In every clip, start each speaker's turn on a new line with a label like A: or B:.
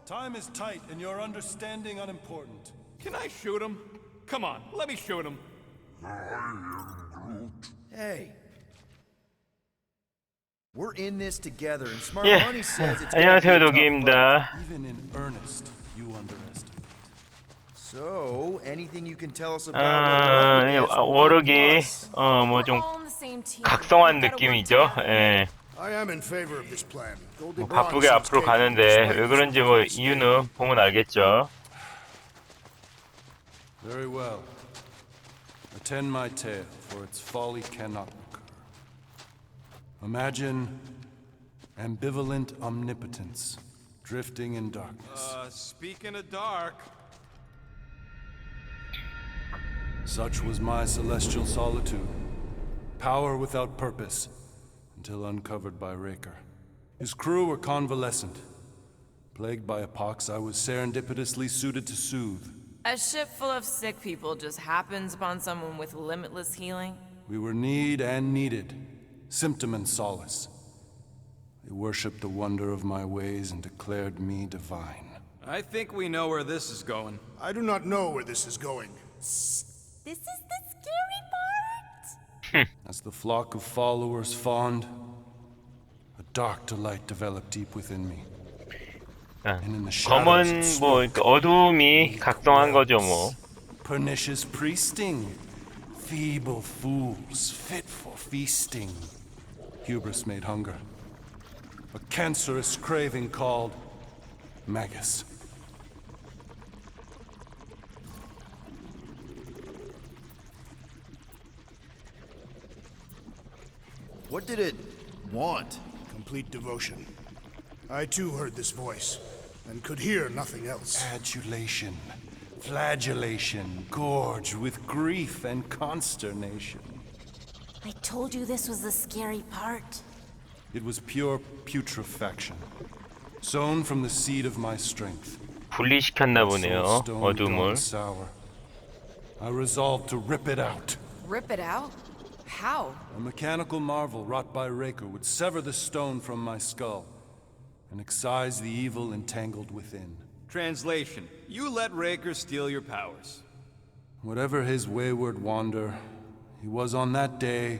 A: Time is tight and your understanding unimportant.
B: Can I shoot him? Come on, let me shoot him.
C: Hey. We're in this together and Smart
D: 예,
C: Money says it's
D: 안녕하세요, 도기입니다.
A: Even in earnest, you underestimate.
C: So, anything you can tell us about
D: 워럭이 뭐 좀 각성한 느낌이죠. 예.
E: I am in favor of this plan.
D: 뭐 바쁘게 앞으로 가는데 왜 그런지 뭐 이유는 보면 알겠죠.
A: Very well. Attend my tale, for its folly cannot recur. Imagine ambivalent omnipotence drifting in darkness.
B: Speaking of dark.
A: Such was my celestial solitude. Power without purpose, until uncovered by Raker. His crew were convalescent. Plagued by a pox I was serendipitously suited to soothe.
F: A ship full of sick people just happens upon someone with limitless healing?
A: We were need and needed, symptom and solace. They worshipped the wonder of my ways and declared me divine.
B: I think we know where this is going.
E: I do not know where this is going.
F: This is the scary part!
A: As the flock of followers fawned, a dark delight developed deep within me. And in the
D: 검은
A: shadows,
D: 뭐 어둠이 각성한 거죠 뭐.
A: pernicious priesting, feeble fools fit for feasting. Hubris made hunger, a cancerous craving called Magus.
C: What did it want?
E: Complete devotion. I too heard this voice, and could hear nothing else.
A: Adulation, flagellation, gorged with grief and consternation.
F: I told you this was the scary part.
A: It was pure putrefaction, sown from the seed of my strength.
D: 분리시켰나 보네요.
A: Soul stone
D: 어둠을.
A: gone sour. I resolved to rip it out.
F: Rip it out? How?
A: A mechanical marvel wrought by Raker would sever the stone from my skull and excise the evil entangled within.
B: Translation: you let Raker steal your powers.
A: Whatever his wayward wander, he was on that day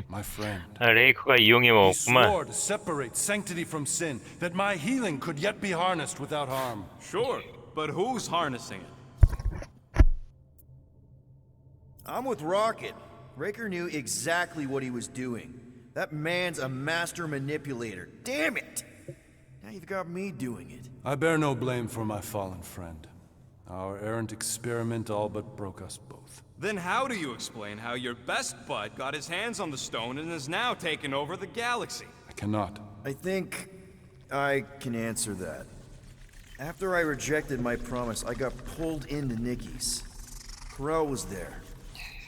A: my friend.
D: 레이커가 이용해
A: He
D: 먹었구만.
A: swore to separate sanctity from sin, that my healing could yet be harnessed without harm.
B: Sure, but who's harnessing it?
C: I'm with Rocket. Raker knew exactly what he was doing. That man's a master manipulator. Damn it! Now you've got me doing it.
A: I bear no blame for my fallen friend. Our errant experiment all but broke us both.
B: Then how do you explain how your best bud got his hands on the stone and has now taken over the galaxy?
A: I cannot.
C: I think I can answer that. After I rejected my promise, I got pulled into Nikki's. Corel was there.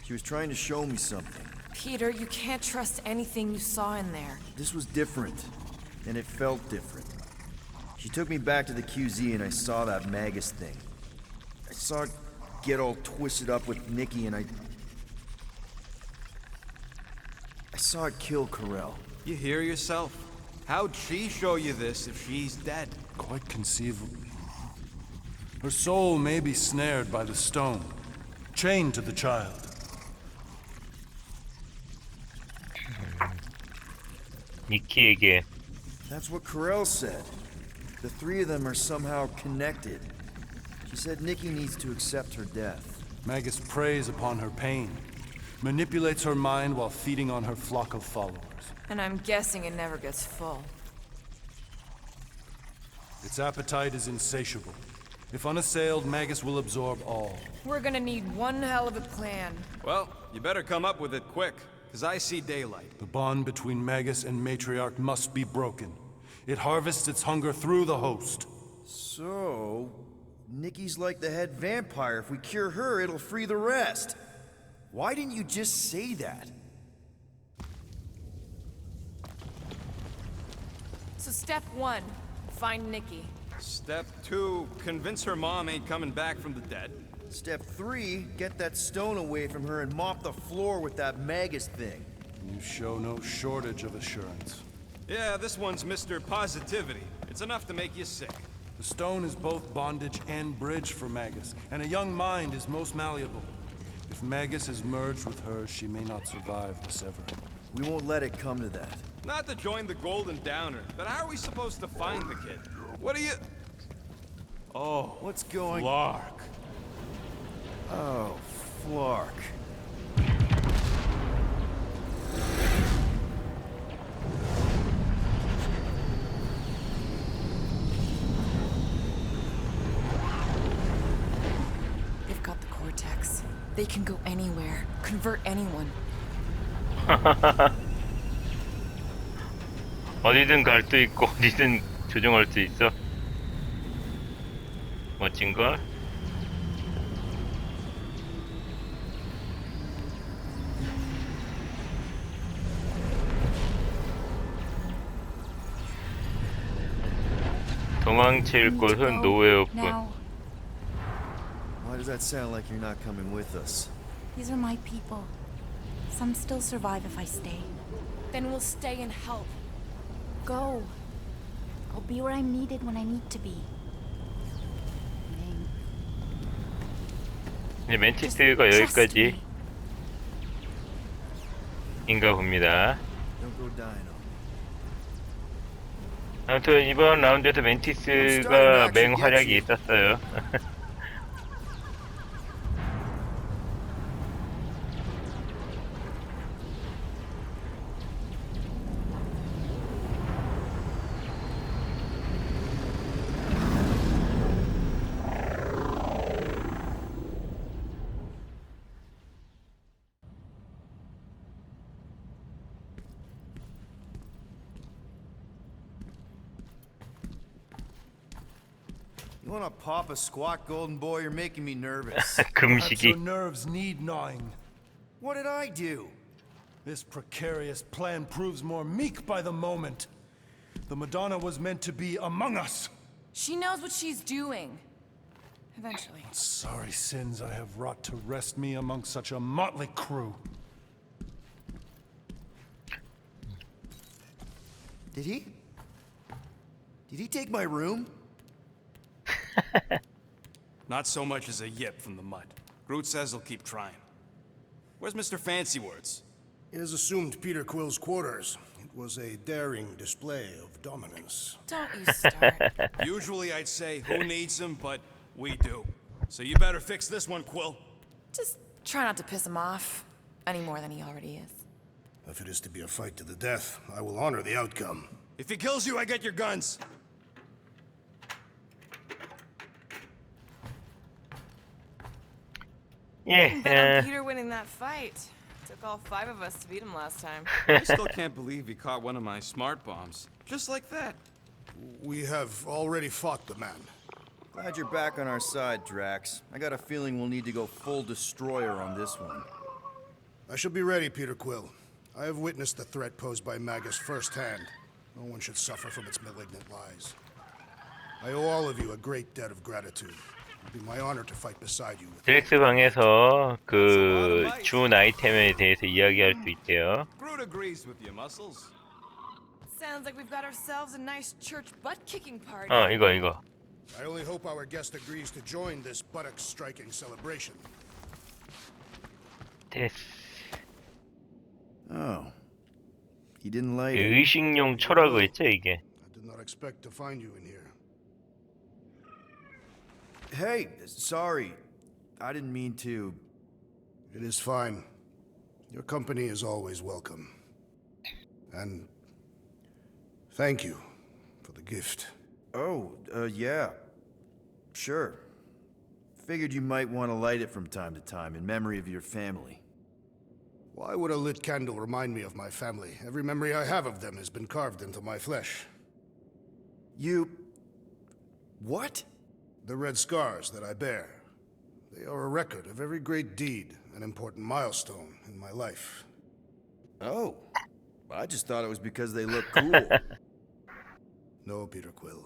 C: She was trying to show me something.
F: Peter, you can't trust anything you saw in there.
C: This was different, and it felt different. She took me back to the QZ and I saw that Magus thing. I saw it get all twisted up with Nikki and I saw it kill Corel.
B: You hear yourself? How'd she show you this if she's dead?
A: Quite conceivable. Her soul may be snared by the stone, chained to the child.
D: 니키에게.
C: That's what Corel said. The three of them are somehow connected. She said Nikki needs to accept her death.
A: Magus preys upon her pain, manipulates her mind while feeding on her flock of followers.
F: And I'm guessing it never gets full.
A: Its appetite is insatiable. If unassailed, Magus will absorb all.
F: We're gonna need one hell of a plan.
B: Well, you better come up with it quick, because I see daylight.
A: The bond between Magus and Matriarch must be broken. It harvests its hunger through the host.
C: So, Nikki's like the head vampire. If we cure her, it'll free the rest. Why didn't you just say that?
F: So step one, find Nikki.
B: Step 2, convince her mom ain't coming back from the dead.
C: Step 3, get that stone away from her and mop the floor with that Magus thing.
A: You show no shortage of assurance.
B: Yeah, this one's Mr. Positivity. It's enough to make you sick.
A: The stone is both bondage and bridge for Magus, and a young mind is most malleable. If Magus is merged with hers, she may not survive the severing.
C: We won't let it come to that.
B: Not to join the Golden Downer, but how are we supposed to find the kid? What are you... Oh,
C: What's going...
B: Lark.
C: Oh, Flark.
F: They've got the cortex. They can go anywhere, convert anyone.
D: 어디든 갈 수 있고 어디든 조종할 수 있어. 멋진걸? 도망칠 곳은 노웨어뿐.
G: Now,
C: Why does that sound like you're not coming with us?
G: these are my people. Some still survive if I stay.
F: Then we'll stay and help.
G: Go. I'll be where I'm needed when I need to be.
D: 이제 멘티스가 여기까지 인가 봅니다.
C: Don't go dying on me.
D: 아무튼 이번 라운드에서 멘티스가 맹활약이 있었어요.
C: You wanna pop a squat, golden boy? You're making me nervous.
A: Perhaps
D: 금식이.
A: your nerves need gnawing.
C: What did I do?
A: This precarious plan proves more meek by the moment. The Madonna was meant to be among us.
F: She knows what she's doing. Eventually.
A: Sorry sins I have wrought to rest me among such a motley crew.
C: Did he take my room?
B: Not so much as a yip from the mud. Groot says he'll keep trying. Where's Mr. Fancy Words?
E: It is assumed Peter Quill's quarters. It was a daring display of dominance.
F: Don't you start.
B: Usually I'd say, who needs him, but we do. So you better fix this one, Quill.
F: Just try not to piss him off any more than he already is.
E: If it is to be a fight to the death, I will honor the outcome.
B: If he kills you, I get your guns.
D: 예,
F: Bet on Peter winning that fight. Took all 5 of us to beat him last time.
B: I still can't believe he caught one of my smart bombs. Just like that.
E: We have already fought the man.
C: Glad you're back on our side, Drax. I got a feeling we'll need to go full destroyer on this one.
E: I shall be ready, Peter Quill. I have witnessed the threat posed by Magus firsthand. No one should suffer from its malignant lies. I owe all of you a great debt of gratitude. It will be my honor to fight beside you.
D: 드렉스 방에서 그 준 아이템에 대해서 이야기할 수 있대요.
B: Groot agrees with you, Muscles.
F: Sounds like we've got ourselves a nice church butt-kicking party.
D: 이거.
E: I only hope our guest agrees to join this buttock-striking celebration.
D: 됐어.
C: Oh. He didn't light it.
D: 의식용 초라고 했죠 이게.
E: I did not expect to find you in here.
C: Hey, sorry. I didn't mean to.
E: It is fine. Your company is always welcome. And thank you for the gift.
C: Oh, yeah. Sure. Figured you might want to light it from time to time in memory of your family.
E: Why would a lit candle remind me of my family? Every memory I have of them has been carved into my flesh.
C: You... What?
E: The red scars that I bear. They are a record of every great deed, an important milestone in my life.
C: Oh. I just thought it was because they look cool.
E: No, Peter Quill.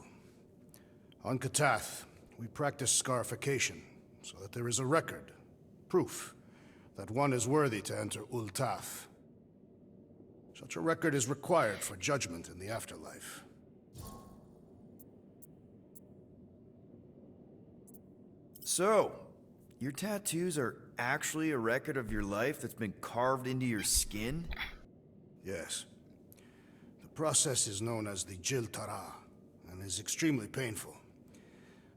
E: On Katath, we practice scarification, so that there is a record, proof, that one is worthy to enter Ultath. Such a record is required for judgment in the afterlife.
C: So, your tattoos are actually a record of your life that's been carved into your skin?
E: Yes. The process is known as the Jil Tara and is extremely painful.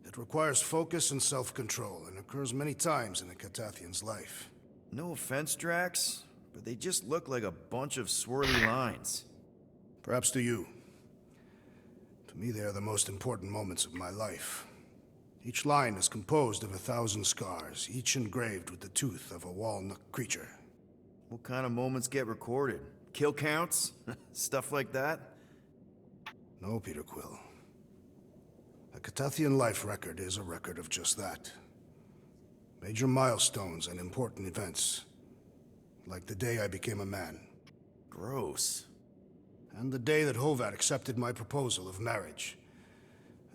E: It requires focus and self-control and occurs many times in a Catathian's life.
C: No offense, Drax, but they just look like a bunch of swirly lines.
E: Perhaps to you. To me, they are the most important moments of my life. Each line is composed of 1,000 scars, each engraved with the tooth of a walnut creature.
C: What kind of moments get recorded? Kill counts? Stuff like that?
E: No, Peter Quill. A Catathian life record is a record of just that. Major milestones and important events. Like the day I became a man.
C: Gross.
E: And the day that Hovat accepted my proposal of marriage.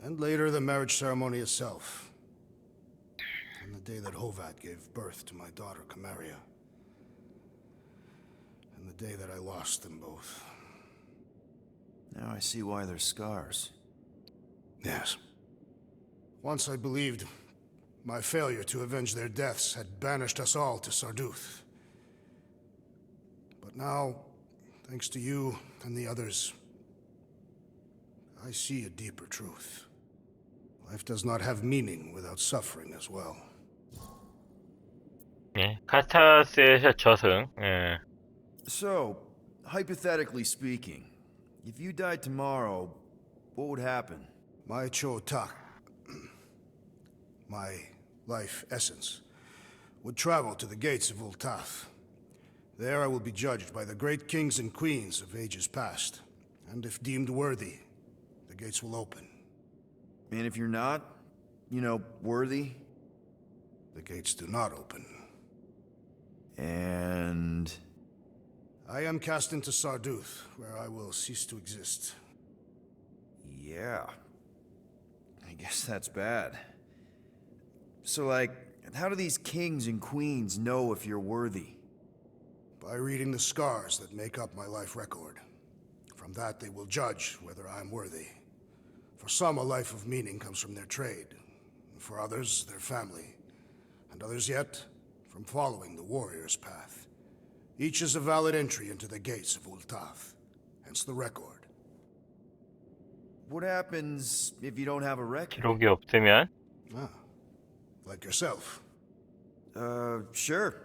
E: And later the marriage ceremony itself. And the day that Hovat gave birth to my daughter, Camaria. And the day that I lost them both.
C: Now I see why there's scars.
E: Yes. Once I believed my failure to avenge their deaths had banished us all to Sarduth. But now, thanks to you and the others, I see a deeper truth. Life does not have meaning without suffering as well.
D: 예, 카타스의 저승. 예.
C: So, hypothetically speaking, if you died tomorrow, what would happen?
E: My Cho-Tak, my life essence, would travel to the gates of Ultath. There I will be judged by the great kings and queens of ages past, and if deemed worthy, the gates will open.
C: And if you're not, worthy?
E: The gates do not open.
C: And...
E: I am cast into Sarduth, where I will cease to exist.
C: yeah. I guess that's bad. So, how do these kings and queens know if you're worthy?
E: By reading the scars that make up my life record. From that they will judge whether I am worthy. For some, a life of meaning comes from their trade. For others, their family. And others yet, from following the warrior's path. Each is a valid entry into the gates of Ultath. Hence the record.
C: What happens if you don't have a record?
D: 기록이 없으면
E: Ah, like yourself.
C: Sure.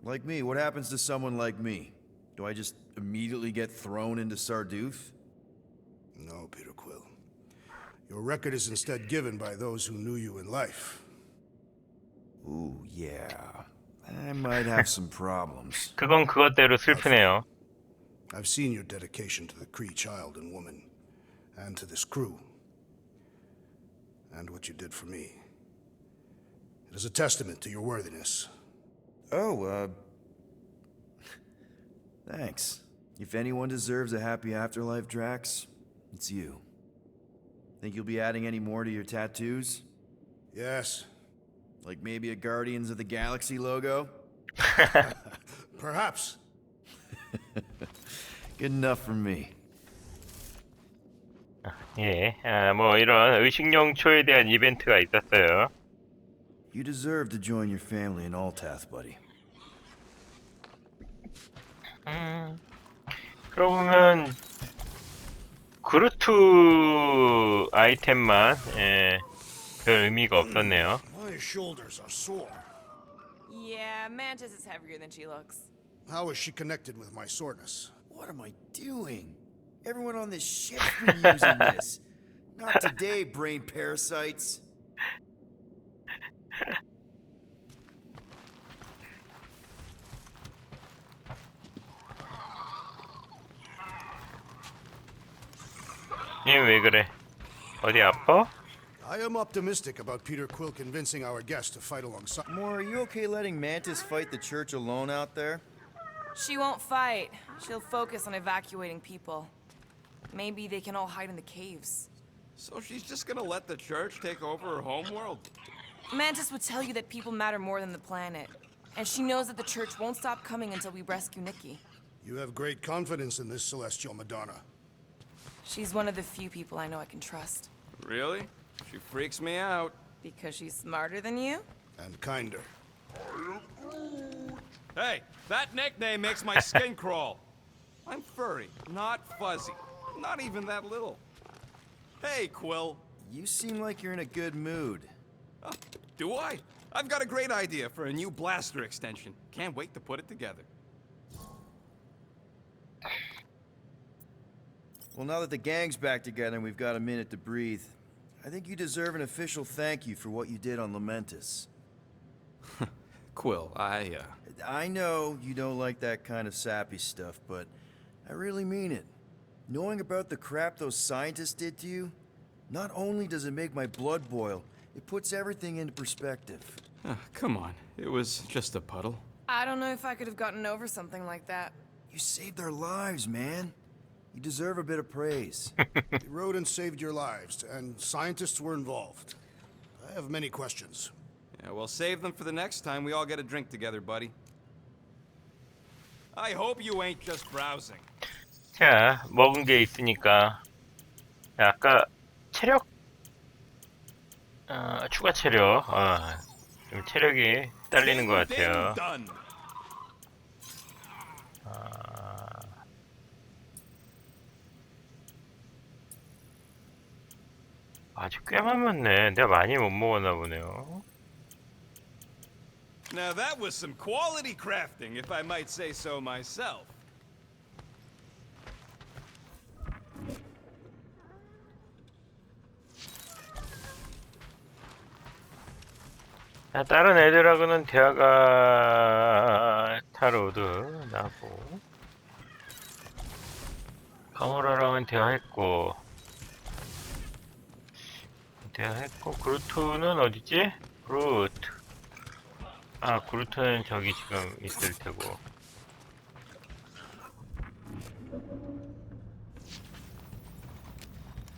C: Like me. What happens to someone like me? Do I just immediately get thrown into Sarduth?
E: No, Peter Quill. Your record is instead given by those who knew you in life.
C: Ooh, yeah. I might have some problems.
D: 그건 그것대로 슬프네요.
E: I've seen your dedication to the Kree child and woman, and to this crew, and what you did for me. It is a testament to your worthiness.
C: Oh, thanks. If anyone deserves a happy afterlife, Drax, it's you. Think you'll be adding any more to your tattoos?
E: Yes,
C: Like maybe a Guardians of the Galaxy logo?
E: perhaps.
C: Good enough for me.
D: 예, 뭐 이런 의식용초에 대한 이벤트가 있었어요.
C: You deserve to join your family in Altath, buddy.
D: 그러고 보면 그루트 아이템만 별 의미가 없었네요.
E: My shoulders are sore.
F: Yeah, Mantis is heavier than she looks.
E: How is she connected with my soreness?
C: What am I doing? Everyone on this ship's been using this. Not today, brain parasites.
D: 얘 왜 그래? 어디 아파?
E: I am optimistic about Peter Quill convincing our guest to fight alongside.
C: Moore, are you okay letting Mantis fight the church alone out there?
F: She won't fight. She'll focus on evacuating people. Maybe they can all hide in the caves.
B: So she's just gonna let the church take over her homeworld?
F: Mantis would tell you that people matter more than the planet. And she knows that the church won't stop coming until we rescue Nikki.
E: You have great confidence in this celestial Madonna.
F: She's one of the few people I know I can trust.
B: Really? She freaks me out.
F: Because she's smarter than you?
E: And kinder.
B: Hey, that nickname makes my skin crawl. I'm furry, not fuzzy. Not even that little. Hey, Quill.
C: You seem like you're in a good mood.
B: Do I? I've got a great idea for a new blaster extension. Can't wait to put it together.
C: Well, now that the gang's back together and we've got a minute to breathe, I think you deserve an official thank you for what you did on Lamentus.
B: Quill,
C: I know you don't like that kind of sappy stuff, but I really mean it. Knowing about the crap those scientists did to you, not only does it make my blood boil, it puts everything into perspective.
B: come on. It was just a puddle.
F: I don't know if I could have gotten over something like that.
C: You saved their lives, man. You deserve a bit of praise.
E: The rodents saved your lives, and scientists were involved. I have many questions.
B: Yeah, we'll save them for the next time we all get a drink together, buddy. I hope you ain't just browsing.
D: 자, 먹은 게 있으니까. 자, 아까 체력, 추가 체력, 좀 체력이 딸리는 것 같아요.
B: Done.
D: 아직 꽤 많았네. 내가 많이 못 먹었나 보네요.
B: Now that was some quality crafting, if I might say so myself.
D: 자, 다른 애들하고는 대화가 타로드 나고 가모라랑은 대화했고 그루트는 어디지? 그루트는 저기 지금 있을 테고.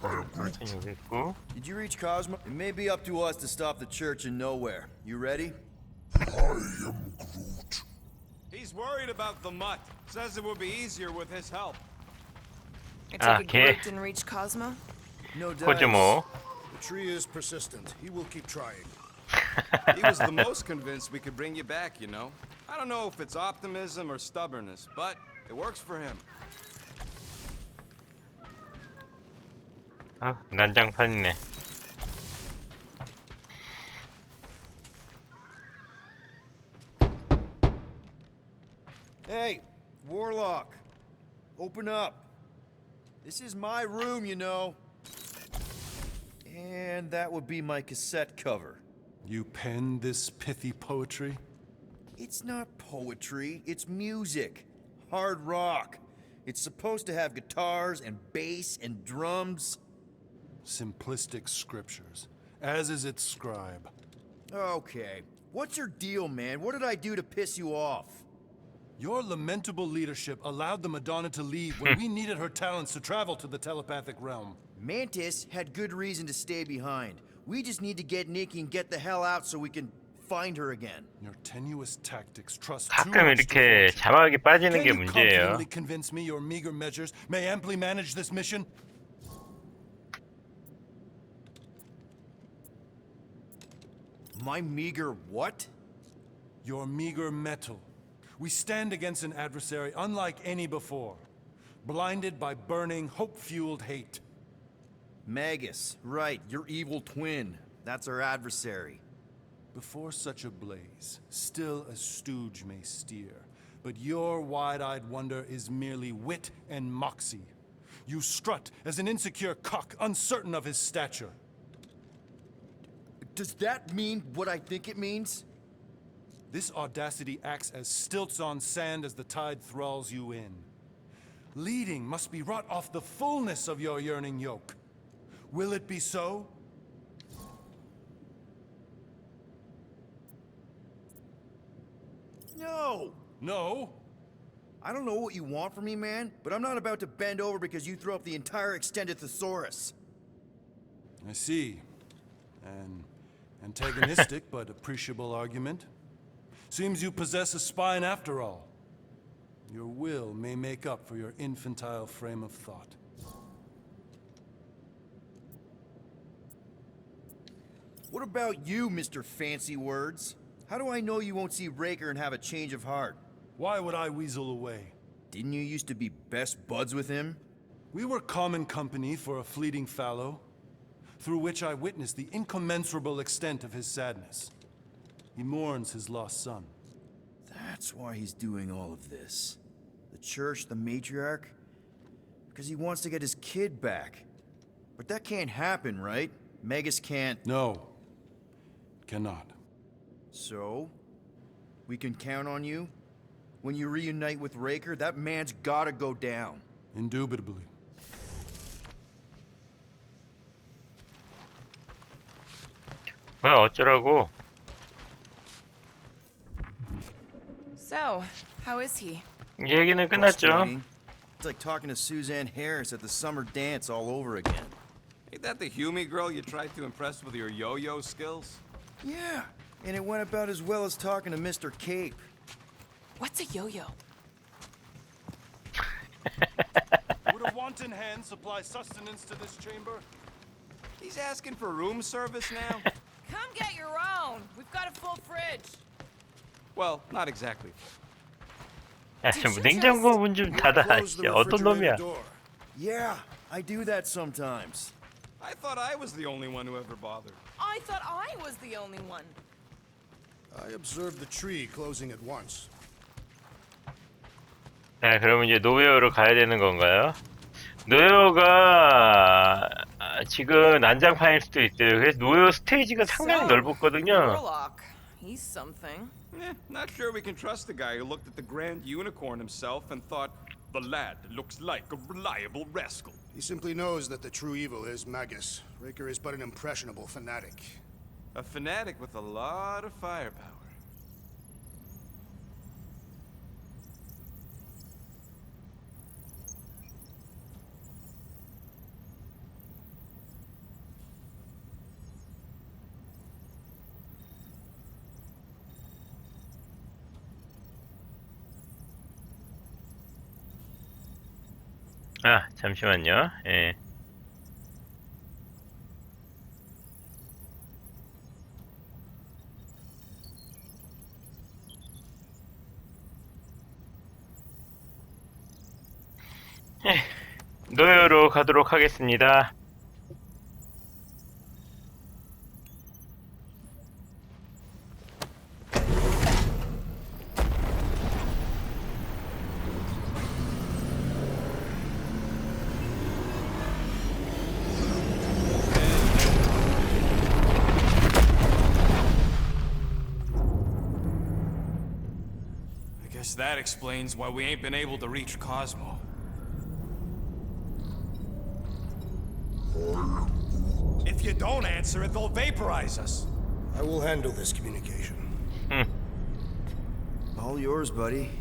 D: 그루트는 여기 있고.
C: Did you reach Cosmo? It may be up to us to stop the church in nowhere. You ready?
B: He's worried about the mutt. Says it would be easier with his help.
F: I take it
D: 걔.
F: Groot didn't reach Cosmo?
C: No doubt.
D: 코즈모.
E: The tree is persistent. He will keep trying.
B: He was the most convinced we could bring you back, you know. I don't know if it's optimism or stubbornness, but it works for him.
D: 난장판이네.
C: Hey, Warlock. Open up. This is my room, you know. And that would be my cassette cover.
A: You penned this pithy poetry?
C: It's not poetry, it's music. Hard rock. It's supposed to have guitars and bass and drums.
A: Simplistic scriptures, as is its scribe.
C: Okay. What's your deal, man? What did I do to piss you off?
A: Your lamentable leadership allowed the Madonna to leave when we needed her talents to travel to the telepathic realm.
C: Mantis had good reason to stay behind. We just need to get Nikki and get the hell out so we can find her again.
A: Your tenuous tactics trust too
D: 가끔
A: much to
D: 이렇게
A: fortune.
D: 자막이 빠지는
A: Can
D: 게
A: you
D: 문제예요.
A: confidently convince me your meager measures may amply manage this mission?
C: My meager what?
A: Your meager metal. We stand against an adversary unlike any before, blinded by burning, hope-fueled hate.
C: Magus, right, your evil twin. That's our adversary.
A: Before such a blaze, still a stooge may steer, but your wide-eyed wonder is merely wit and moxie. You strut as an insecure cock, uncertain of his stature.
C: Does that mean what I think it means?
A: This audacity acts as stilts on sand as the tide thralls you in. Leading must be wrought off the fullness of your yearning yoke. Will it be so?
C: No!
A: No?
C: I don't know what you want from me, man, but I'm not about to bend over because you throw up the entire extended thesaurus.
A: I see. An antagonistic but appreciable argument. Seems you possess a spine after all. Your will may make up for your infantile frame of thought.
C: What about you, Mr. Fancy Words? How do I know you won't see Raker and have a change of heart?
A: Why would I weasel away?
C: Didn't you used to be best buds with him?
A: We were common company for a fleeting fallow, through which I witnessed the incommensurable extent of his sadness. He mourns his lost son.
C: That's why he's doing all of this. The church, the matriarch? Because he wants to get his kid back. But that can't happen, right? Magus can't...
A: No, cannot.
C: So? We can count on you? When you reunite with Raker, that man's gotta go down.
A: Indubitably.
D: 뭐야 어쩌라고?
F: So, how is he?
D: 얘기는 끝났죠.
C: Frustrating. It's like talking to Suzanne Harris at the summer dance all over again.
B: Ain't that the Hume girl you tried to impress with your yo-yo skills?
C: Yeah, and it went about as well as talking to Mr. Cape.
F: What's a yo-yo?
A: Would a wanton hand supply sustenance to this chamber?
B: He's asking for room service now?
F: Come get your own. We've got a full fridge.
B: Well, not exactly.
D: 야, 좀 냉장고 문 좀 닫아.
E: Close the
D: 씨, 어떤 놈이야?
E: refrigerator door.
C: Yeah, I do that sometimes.
B: I thought I was the only one who ever bothered.
F: I thought I was the only one.
E: I observed the tree closing at once.
D: 자, 그러면 이제 노웨어로 가야 되는 건가요? 노웨어가 지금 난장판일 수도 있대요. 그래서 노웨어 스테이지가 상당히 넓었거든요.
F: Warlock. He's something.
B: Not sure we can trust the guy who looked at the grand unicorn himself and thought, the lad looks like a reliable rascal.
E: He simply knows that the true evil is Magus. Raker is but an impressionable fanatic.
B: A fanatic with a lot of firepower.
D: 아, 잠시만요. 예. 노예로 가도록 하겠습니다.
B: I guess that explains why we ain't been able to reach Cosmo. If you don't answer it, they'll vaporize us.
E: I will handle this communication.
C: All yours, buddy.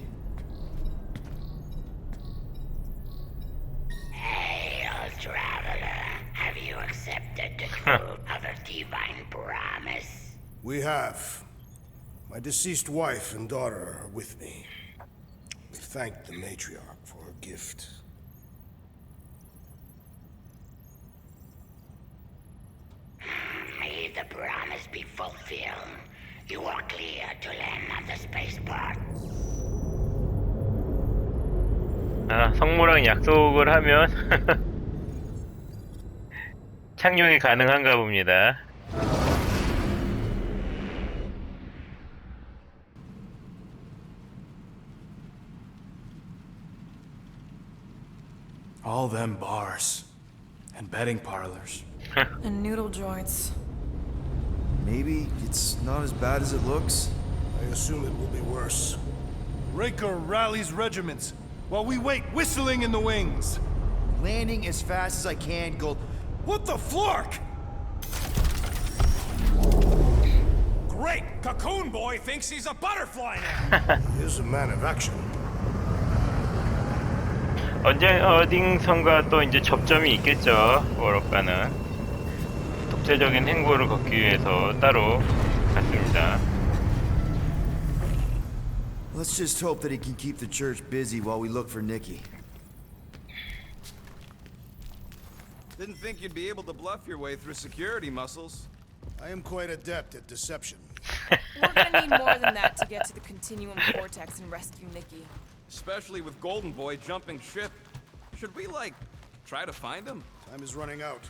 H: Hail, traveler. Have you accepted the truth of a divine promise?
E: We have. My deceased wife and daughter are with me. We thank the matriarch for her gift.
H: May the promise be fulfilled. You are clear to land on the spaceport.
D: 아, 성모랑 약속을 하면 착륙이 가능한가 봅니다.
B: All them bars and betting parlors.
F: And noodle joints.
C: Maybe it's not as bad as it looks.
E: I assume it will be worse.
A: Raker rallies regiments while we wait whistling in the wings.
C: Landing as fast as I can, Gold. What the flark?
B: Great! Cocoon Boy thinks he's a butterfly now!
E: He is a man of action.
D: 언제 어딘선가 또 이제 접점이 있겠죠. 워럭과는 독자적인 행보를 걷기 위해서 따로 갔습니다.
C: Let's just hope that he can keep the church busy while we look for Nikki.
B: Didn't think you'd be able to bluff your way through security muscles.
E: I am quite adept at deception.
F: We're gonna need more than that to get to the Continuum Vortex and rescue Nikki.
B: Especially with Golden Boy jumping ship. Should we, like, try to find him?
E: Time is running out.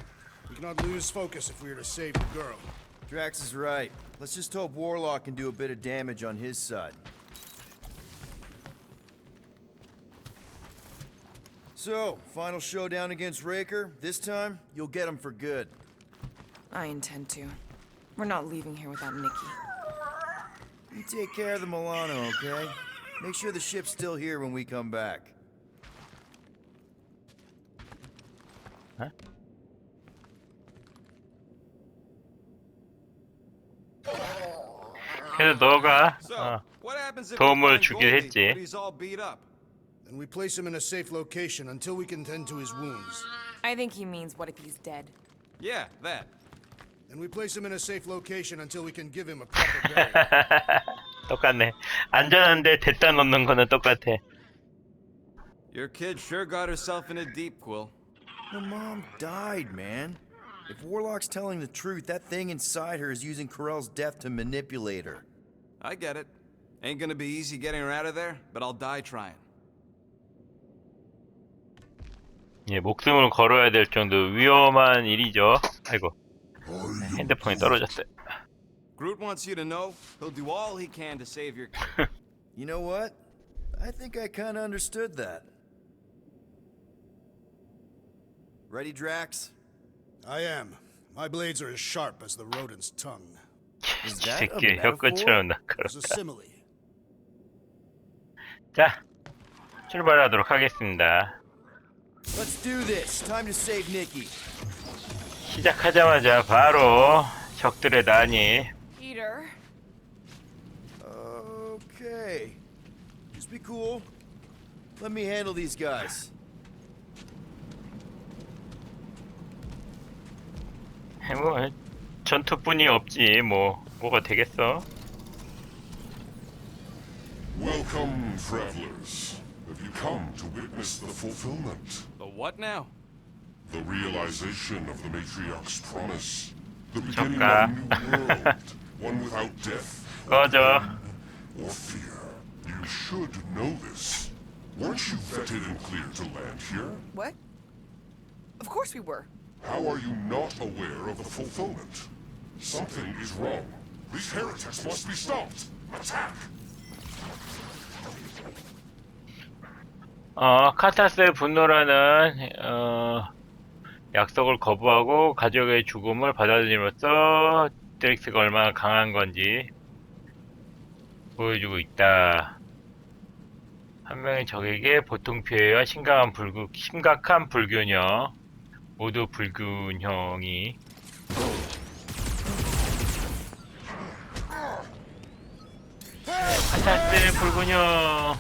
E: We cannot lose focus if we are to save the girl.
C: Drax is right. Let's just hope Warlock can do a bit of damage on his side. So, final showdown against Raker. This time, you'll get him for good.
F: I intend to. We're not leaving here without Nikki.
C: You take care of the Milano, okay? Make sure the ship's still here when we come back.
D: Huh? 그래서 너가
B: So, what happens if
D: 도움을
B: we find
D: 주긴
B: Goldie,
D: 했지.
B: but he's all beat up?
E: Then we place him in a safe location until we can tend to his wounds.
F: I think he means what if he's dead.
B: Yeah, that.
E: Then we place him in a safe location until we can give him a proper burial.
D: 똑같네. 안전한데 데다 놓는 거는 똑같아.
B: Your kid sure got herself in a deep, Quill.
C: Her mom died, man. If Warlock's telling the truth, that thing inside her is using Corell's death to manipulate her.
B: I get it. Ain't gonna be easy getting her out of there, but I'll die trying.
D: 예, 목숨을 걸어야 될 정도 위험한 일이죠. 아이고, 핸드폰이 떨어졌어요.
B: Groot wants you to know he'll do all he can to save your kid.
C: You know what? I think I kinda understood that. Ready, Drax?
E: I am. My blades are as sharp as the rodent's tongue.
C: Is
D: 이
C: that a
D: 새끼
C: metaphor?
D: 혀끝처럼
E: It's a
D: 날카롭다.
E: simile.
D: 자, 출발하도록 하겠습니다.
C: Let's do this. Time to save Nikki.
D: 시작하자마자 바로 적들의 난이.
F: Peter,
C: Okay. Just be cool. Let me handle these guys.
D: 뭐 전투뿐이 없지 뭐가 되겠어?
I: Welcome, travelers. Have you come to witness the fulfillment?
B: The what now?
I: The realization of the matriarch's promise. The beginning
D: 잠깐.
I: of a new world. One without death
D: 꺼져.
I: or fear. You should know this. Weren't you vetted and cleared to land here?
F: what? Of course we were.
I: How are you not aware of the fulfillment? Something is wrong. These heretics must be stopped. Attack!
D: 카타스의 분노라는 약속을 거부하고 가족의 죽음을 받아들임으로써 드렉스가 얼마나 강한 건지 보여주고 있다. 한 명의 적에게 보통 피해와 심각한 불균형, 모두 불균형이 카타스의 불균형.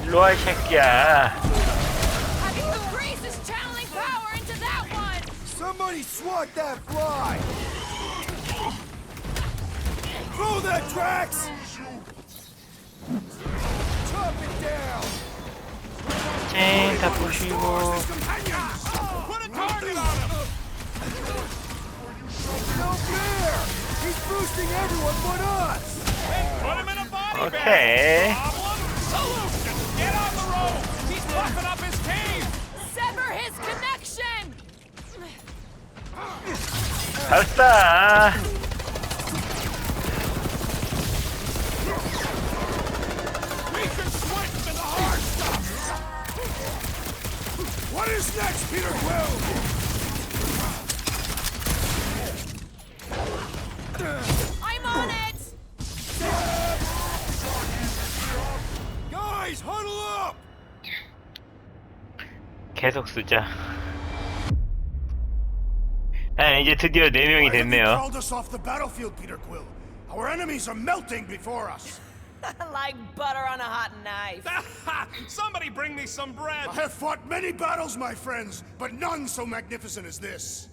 D: 일로와 이 새끼야.
F: I think the priest is channeling power into that one!
C: Somebody swat that fly! Throw that, Drax! Chop it down!
D: 쨍, 다 부시고.
B: Put a target on him!
C: No fair! He's boosting everyone but us!
B: Put him in a body
D: 오케이.
B: bag! Problem? Solution! Get on the road! He's puffing up his cave!
F: Sever his connection!
D: 발사.
B: We can switch to the hard stuff!
E: What is next, Peter Quill?
F: I'm on it!
C: Guys, huddle up!
D: 계속 쓰자. 이제 드디어 4명이
E: Why have you
D: 됐네요.
E: called us off the battlefield, Peter Quill? Our enemies are melting before us.
F: Like butter on a hot knife.
B: Somebody bring me some bread!
E: I have fought many battles, my friends, but none so magnificent as this.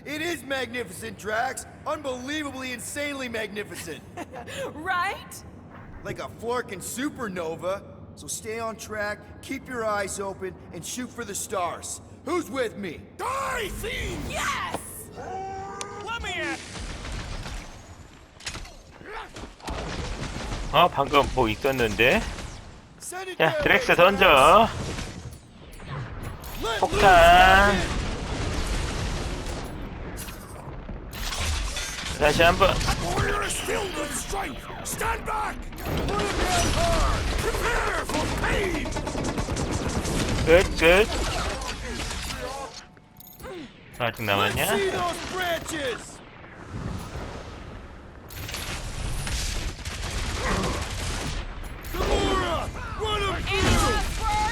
C: It is magnificent, Drax. Unbelievably, insanely magnificent.
F: Right?
C: Like a Flarkin supernova. So stay on track, keep your eyes open, and shoot for the stars. Who's with me?
B: Die, fiend!
F: Yes!
B: Let me in!
D: 방금 뭐 있었는데.
C: Send it
D: 자,
C: their
D: 드렉스
C: way,
D: 던져. 폭탄. 다시 한번.
I: Warrior is filled with strength. Stand back. Put it down hard. Prepare for pain.
D: 끝. 아직 남았냐?
C: See those branches! Gamora! Run him through!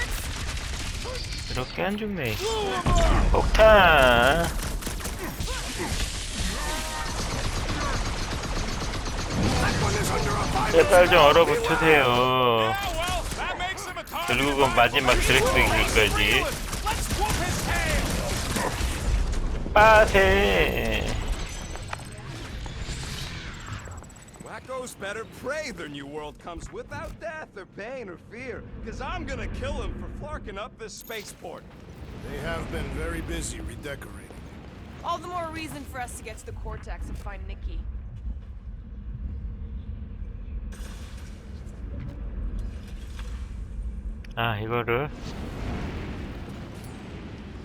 D: 이렇게 안 죽네.
C: Blow him up!
D: 폭탄. 제발 좀 얼어붙으세요.
B: Yeah, well, that makes him a target.
D: 결국은 마지막 드렉스기까지.
B: Let's whoop his tail.
D: 빠세.
B: Wacko's better pray their new world comes without death or pain or fear. Cause I'm gonna kill him for flarking up this spaceport.
E: They have been very busy redecorating.
F: All the more reason for us to get to the Cortex and find Nikki.
D: 이거를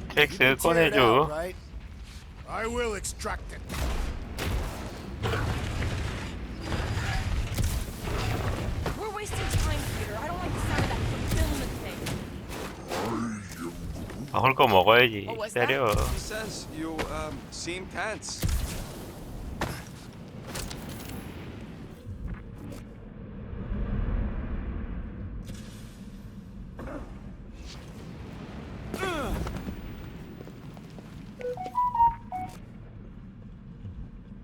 D: 트렉스
E: Tear it out,
D: 꺼내줘.
E: right? I will extract it.
F: We're wasting time, Peter. I don't like the sound of that fulfillment thing.
D: 먹을 거 먹어야지.
F: What was that?
D: 기다려.
B: He says you, seem tense.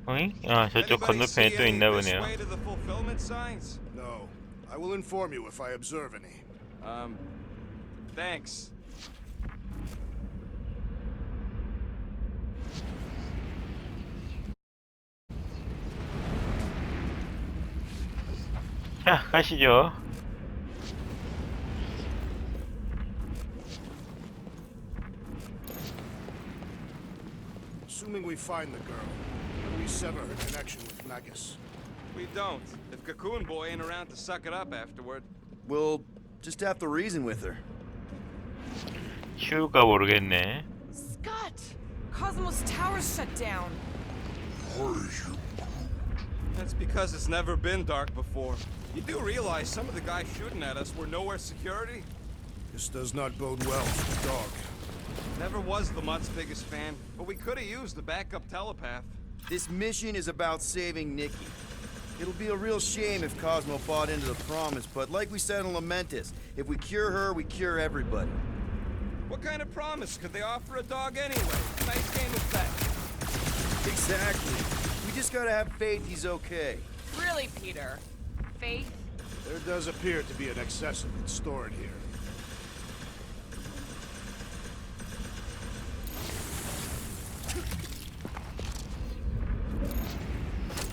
D: 어잉? 저쪽 건너편에 또 있나 보네요.
B: Way to the fulfillment signs?
E: No. I will inform you if I observe any.
B: Thanks.
D: 자, 가시죠.
E: Assuming we find the girl, and we sever her connection with Magus.
B: We don't. If Cocoon Boy ain't around to suck it up afterward.
C: We'll just have to reason with her.
D: 휴가 모르겠네.
F: Scott! Cosmos Tower's shut down.
B: That's because it's never been dark before. You do realize some of the guys shooting at us were nowhere security?
E: This does not bode well for the dog.
B: Never was the Mutt's biggest fan, but we could have used the backup telepath.
C: This mission is about saving Nikki. It'll be a real shame if Cosmo bought into the promise, but like we said in Lamentus, if we cure her, we cure everybody.
B: What kind of promise could they offer a dog anyway? Nice game of bet.
C: Exactly. We just gotta have faith he's okay.
F: Really, Peter? Faith?
E: There does appear to be an excess of it stored here.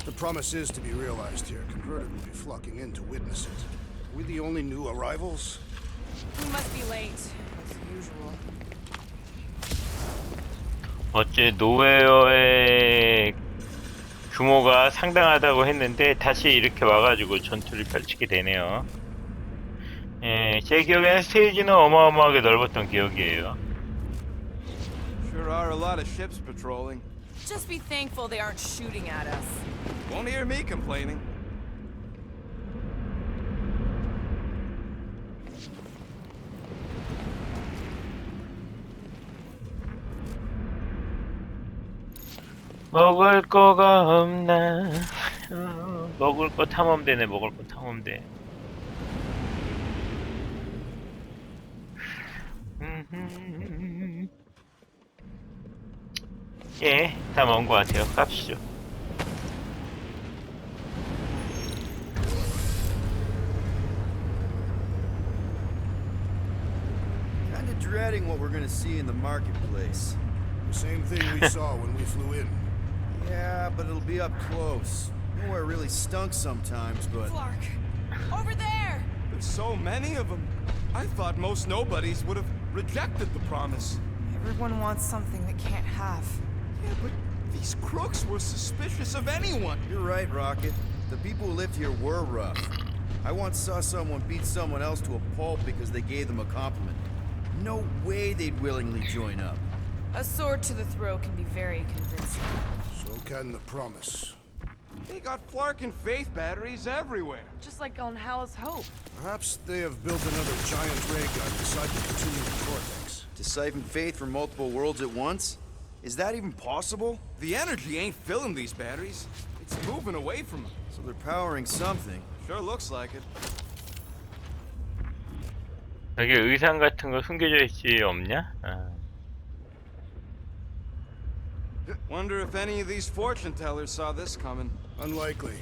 E: The promise is to be realized here. Converted will be flocking in to witness it. Are we the only new arrivals?
F: We must be late, as usual.
D: 어째 노웨어의 규모가 상당하다고 했는데 다시 이렇게 와가지고 전투를 펼치게 되네요. 제 기억에는 스테이지는 어마어마하게 넓었던 기억이에요.
B: Sure are a lot of ships patrolling.
F: Just be thankful they aren't shooting at us.
B: Won't hear me complaining.
D: 먹을 거가 없나? 먹을 거 탐험대네. 먹을 거 탐험대. 예, 다 먹은 것 같아요. 깝시죠.
C: Kinda dreading what we're gonna see in the marketplace.
E: The same thing we saw when we flew in.
C: Yeah, but it'll be up close. Nowhere really stunk sometimes, but...
F: Flark! Over there!
B: There's so many of them. I thought most nobodies would have rejected the promise.
F: Everyone wants something they can't have.
B: Yeah, but these crooks were suspicious of anyone.
C: You're right, Rocket. The people who lived here were rough. I once saw someone beat someone else to a pulp because they gave them a compliment. No way they'd willingly join up.
F: A sword to the throat can be very convincing.
E: So can the promise.
B: They got Flark and Faith batteries everywhere.
F: Just like on Hallis Hope.
E: Perhaps they have built another giant ray gun inside the plutonium cortex.
C: To siphon faith from multiple worlds at once? Is that even possible?
B: The energy ain't filling these batteries. It's moving away from them.
C: So they're powering something.
B: Sure looks like it.
D: 여기 의상 같은 거 숨겨져 있지 없냐?
B: Wonder if any of these fortune tellers saw this coming.
E: Unlikely.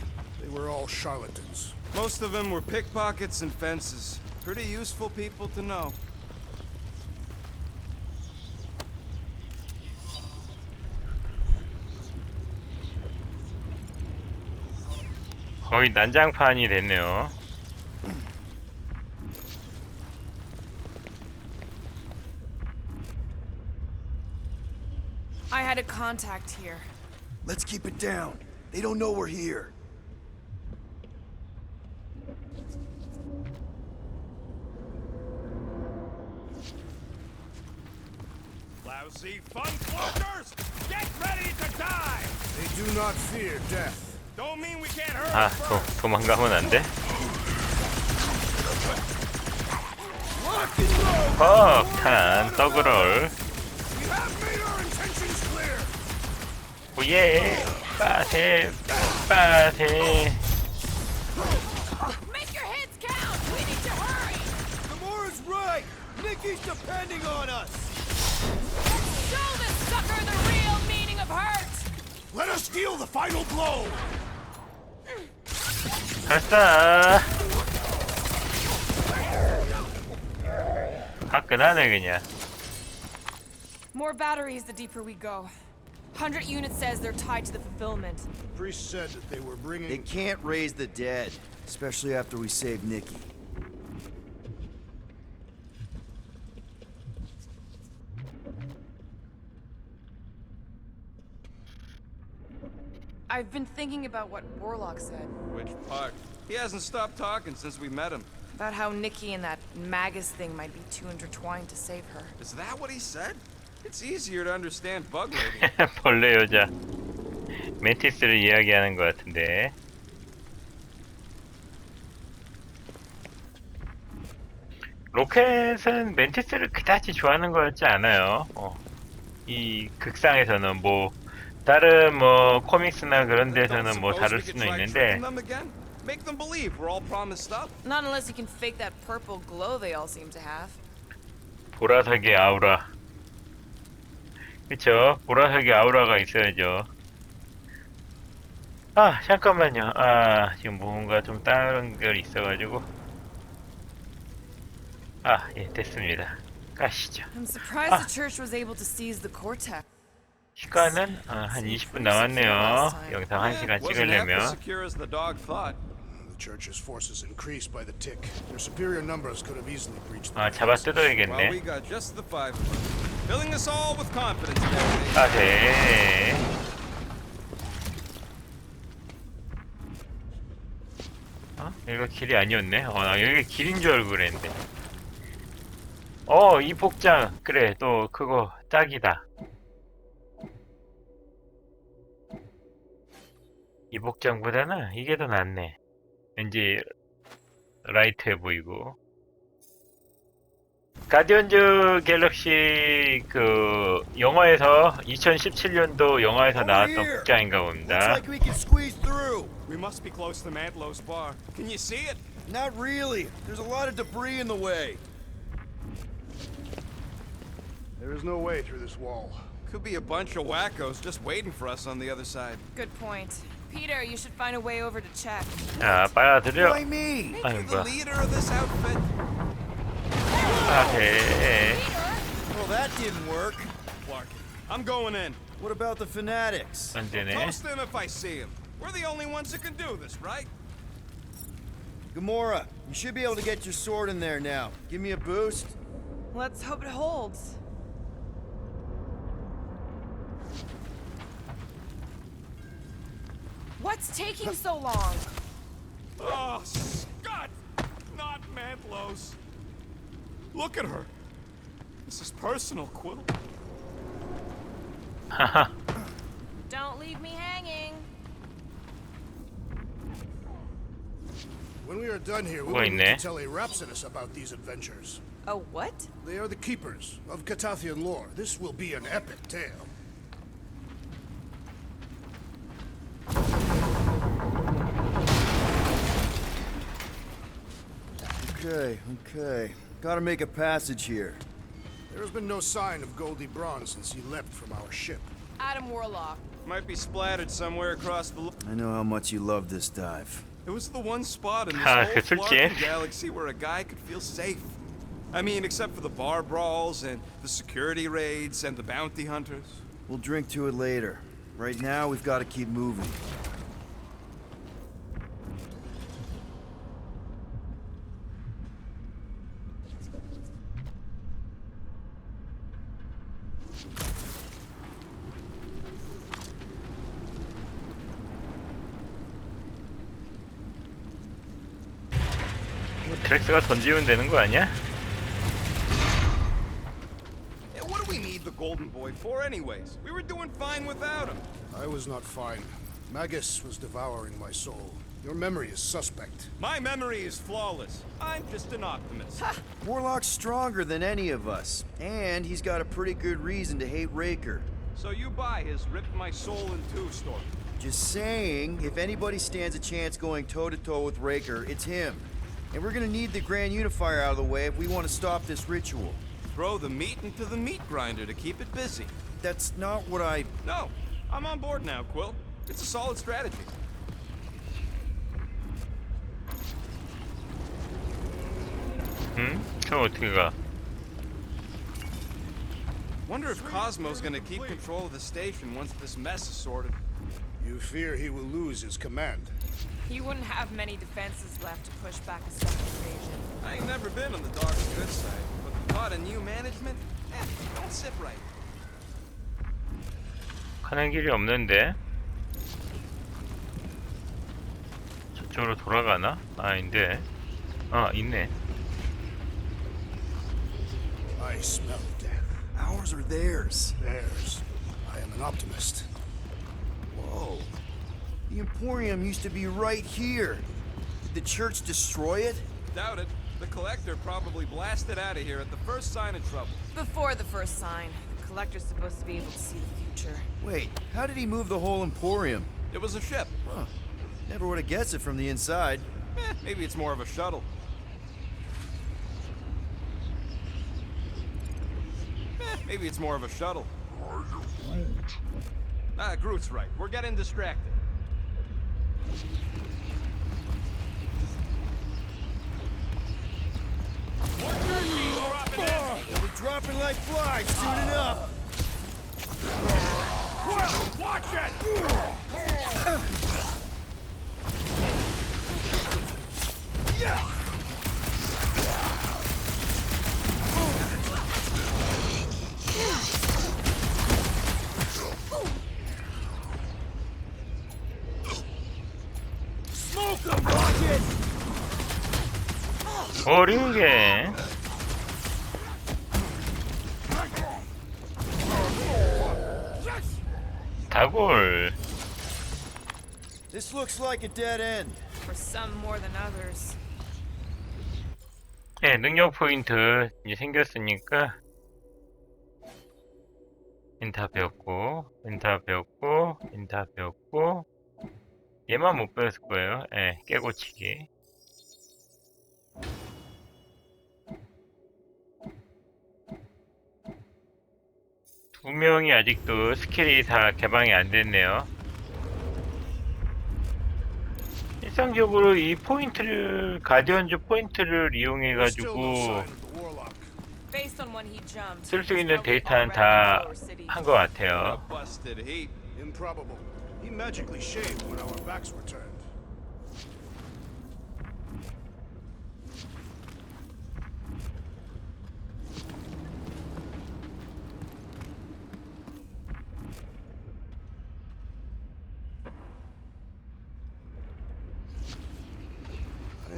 E: They were all charlatans.
B: Most of them were pickpockets and fences. Pretty useful people to know.
D: 거의 난장판이 됐네요.
F: I had a contact here.
C: Let's keep it down. They don't know we're here.
B: Lousy fun floaters! Get ready to die!
E: They do not fear death.
B: Don't mean we can't hurt
D: 아,
B: them first.
D: 도망가면 안 돼? 폭탄 더그롤.
E: We have made our intentions clear.
D: 오예, 빠세, 빠세.
F: Make your heads count! We need to hurry!
C: Gamora's right! Nikki's depending on us!
F: Show this sucker the real meaning of hurt!
E: Let us deal the final blow.
D: 갔다. 화끈하네 그냥.
F: More batteries the deeper we go. 100 units says they're tied to the fulfillment.
E: The priest said that they were
C: They
E: bringing.
C: can't raise the dead, especially after we save Nikki.
F: I've been thinking about what Warlock said.
B: Which part? He hasn't stopped talking since we met him.
F: About how Nikki and that Magus thing might be too intertwined to save her.
B: Is that what he said? It's easier to understand bug lady.
D: 벌레 여자. 멘티스를 이야기하는 것 같은데. 로켓은 멘티스를 그다지 좋아하는 것 같지 않아요. 이 극상에서는 뭐 다른 뭐 코믹스나 그런 데서는 뭐 다를 수는 있는데.
B: Make them believe we're all promised up.
F: Not unless you can fake that purple glow they all seem to have.
D: 보라색의 아우라. 그쵸? 보라색의 아우라가 있어야죠. 아, 잠깐만요. 아, 지금 뭔가 좀 다른 게 있어가지고. 아, 예, 됐습니다. 가시죠.
F: I'm surprised the church was able to seize the cortex.
D: 시간은 한 20분 남았네요. 영상 1시간
B: Wasn't half as
D: 찍으려면.
B: secure as the dog thought.
E: The church's forces increased by the tick. Their superior numbers could have easily breached the
D: 아, 잡아
E: defenses.
B: Well, we
D: 뜯어야겠네.
B: got just the five of us, filling us all with confidence. Deputy.
D: 아, 네. 여기가 길이 아니었네. 나 여기가 길인 줄 알고 그랬는데. 이 복장. 그래, 또 그거 딱이다. 이 복장보다는 이게 더 낫네. 왠지 라이트해 보이고. 가디언즈 갤럭시 그 영화에서 2017년도 영화에서 나왔던 복장인가
C: Looks
D: 봅니다.
C: like we can squeeze through.
B: We must be close to Mantlow's bar. Can you see it?
C: Not really. There's a lot of debris in the way.
E: There is no way through this wall.
B: Could be a bunch of wackos just waiting for us on the other side.
F: Good point. Peter, you should find a way over to check.
D: 자, 빨아들여.
C: Why me?
B: Ain't
D: 아유,
B: you the
D: 뭐야.
B: leader of this outfit?
D: 아, 네.
C: Well, that didn't work.
B: Clark, I'm going in.
C: What about the fanatics?
D: 안 되네.
B: Toast them if I see them. We're the only ones that can do this, right?
C: Gamora, you should be able to get your sword in there now. Give me a boost.
F: Let's hope it holds. What's taking so long?
B: Oh, Scott! Not Mantlos. Look at her. This is personal, Quill.
D: 하하.
F: Don't leave me hanging.
E: When we are done here, we
D: Wait,
E: will need
D: ne?
E: to tell a Rhapsodus about these adventures.
F: Oh, what?
E: They are the keepers of Catathian lore. This will be an epic tale.
C: Okay. Gotta make a passage here.
E: There has been no sign of Goldie Braun since he left from our ship.
F: Adam Warlock.
B: Might be splattered somewhere across the...
C: I know how much you love this dive.
B: It was the one spot in this
D: Ah,
B: whole
D: 그쵸,
B: Flarkin
D: Jeff.
B: galaxy where a guy could feel safe. I mean, except for the bar brawls and the security raids and the bounty hunters.
C: We'll drink to it later. Right now, we've got to keep moving.
D: 드렉스가 던지면 되는 거 아니야?
B: Yeah, what do we need the Golden Boy for anyways? We were doing fine without him.
E: I was not fine. Magus was devouring my soul. Your memory is suspect.
B: My memory is flawless. I'm just an optimist.
C: Warlock's stronger than any of us, and he's got a pretty good reason to hate Raker.
B: So you buy his ripped my soul in two story.
C: Just saying, if anybody stands a chance going toe-to-toe with Raker, it's him. And we're gonna need the Grand Unifier out of the way if we want to stop this ritual.
B: Throw the meat into the meat grinder to keep it busy.
C: That's not what I...
B: No, I'm on board now, Quill. It's a solid strategy.
D: 응? 저 어떻게 가?
B: Wonder if Cosmo's gonna keep control of the station once this mess is sorted.
E: You fear he will lose his command.
F: He wouldn't have many defenses left to push back a second invasion.
B: I ain't never been on the dark and good side, but the thought of new management, don't sit right.
D: 가는 길이 없는데? 저쪽으로 돌아가나? 아닌데. 아, 있네.
E: I smell death.
C: Ours or theirs?
E: Theirs. I am an optimist.
C: Whoa. The Emporium used to be right here. Did the church destroy it?
B: Doubt it. The Collector probably blasted out of here at the first sign of trouble.
F: Before the first sign, the Collector's supposed to be able to see the future.
C: Wait, how did he move the whole Emporium?
B: It was a ship.
C: Huh. Never would have guessed it from the inside.
B: Maybe it's more of a shuttle. Maybe it's more of a shuttle. Groot's right. We're getting distracted.
C: They'll be dropping like flies soon enough.
B: Watch it!
C: Smoke them, Rocket!
D: 어려게. 다골.
C: This looks like a dead end.
F: For some more than others.
D: 네, 능력 포인트 이제 생겼으니까 인타 배웠고, 인타 배웠고, 인타 배웠고, 얘만 못 배웠을 거예요. 예, 깨고치기. 두 명이 아직도 스킬이 다 개방이 안 됐네요. 일상적으로 이 포인트를, 가디언즈 포인트를 이용해
E: Still no
D: 가지고
E: sign of the Warlock.
F: Based on when he jumped,
D: 쓸 수
F: he's
D: 있는
F: probably
D: 데이터는
F: already
D: 다
F: in Lower City.
D: 한 것 같아요.
B: Busted heat.
E: Improbable. He magically shaved when our backs were turned.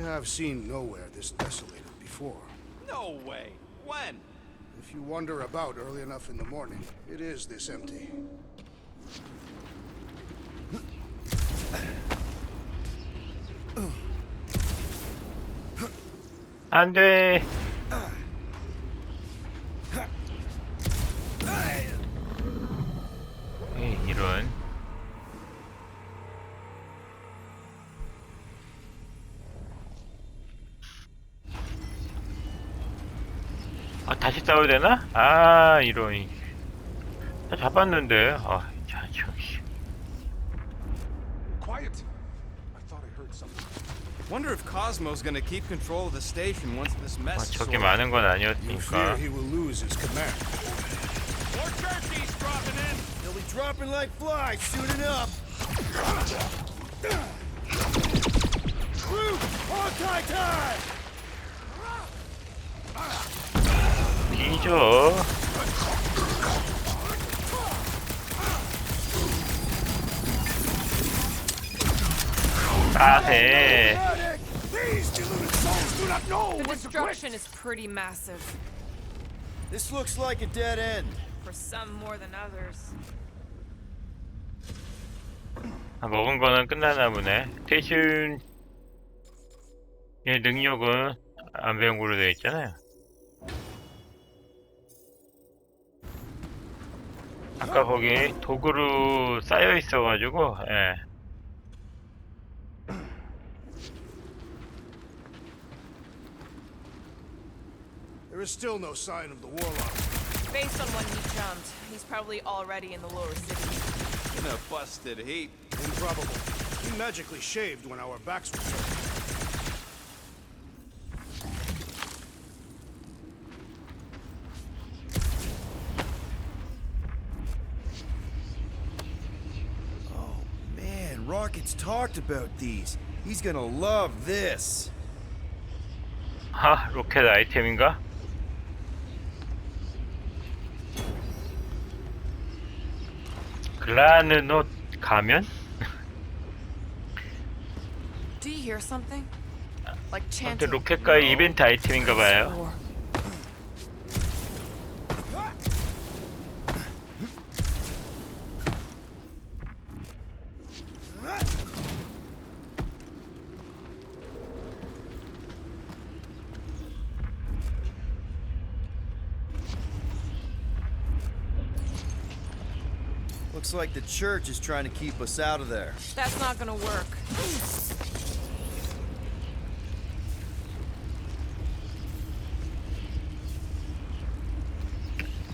E: have seen nowhere this desolated before.
B: No way. When?
E: If you wander about early enough in the morning, it is this empty.
D: 안 돼. 이런. 아, 다시 싸워야 되나? 아, 이런. 다 잡았는데. 아, 자, 저기.
I: Quiet! I thought I heard something.
B: Wonder if Cosmo's gonna keep control of the station once this
D: 아,
B: mess is
D: 저게
B: sorted.
D: 많은 건
E: You fear
D: 아니었으니까.
E: he will lose his command.
B: More turkeys dropping in!
C: They'll be dropping like flies soon enough. Root! Anti-time!
D: 뒤져. 아해.
E: These deluded souls do not know
F: The
E: when to quit.
F: destruction is pretty massive.
C: This looks like a dead end.
F: For some more than others.
D: 아, 먹은 거는 끝나나 보네. 대신 얘 능력은 안 배운 걸로 되어 있잖아요. 아까 거기 도구로 쌓여 있어가지고, 예.
E: There is still no sign of the warlock.
F: Based on when he jumped, he's probably already in the lower city.
B: In a busted heat.
E: Improbable. He magically shaved when our backs were turned.
C: Oh man, Rocket's talked about these. He's gonna love this.
D: 하, 로켓 아이템인가? 글라는 옷 가면?
F: Do you hear something? Like
D: 근데
F: chanting.
D: 로켓가의 이벤트 아이템인가 봐요.
F: Or
C: Looks like the church is trying to keep us out of there.
F: that's not gonna work.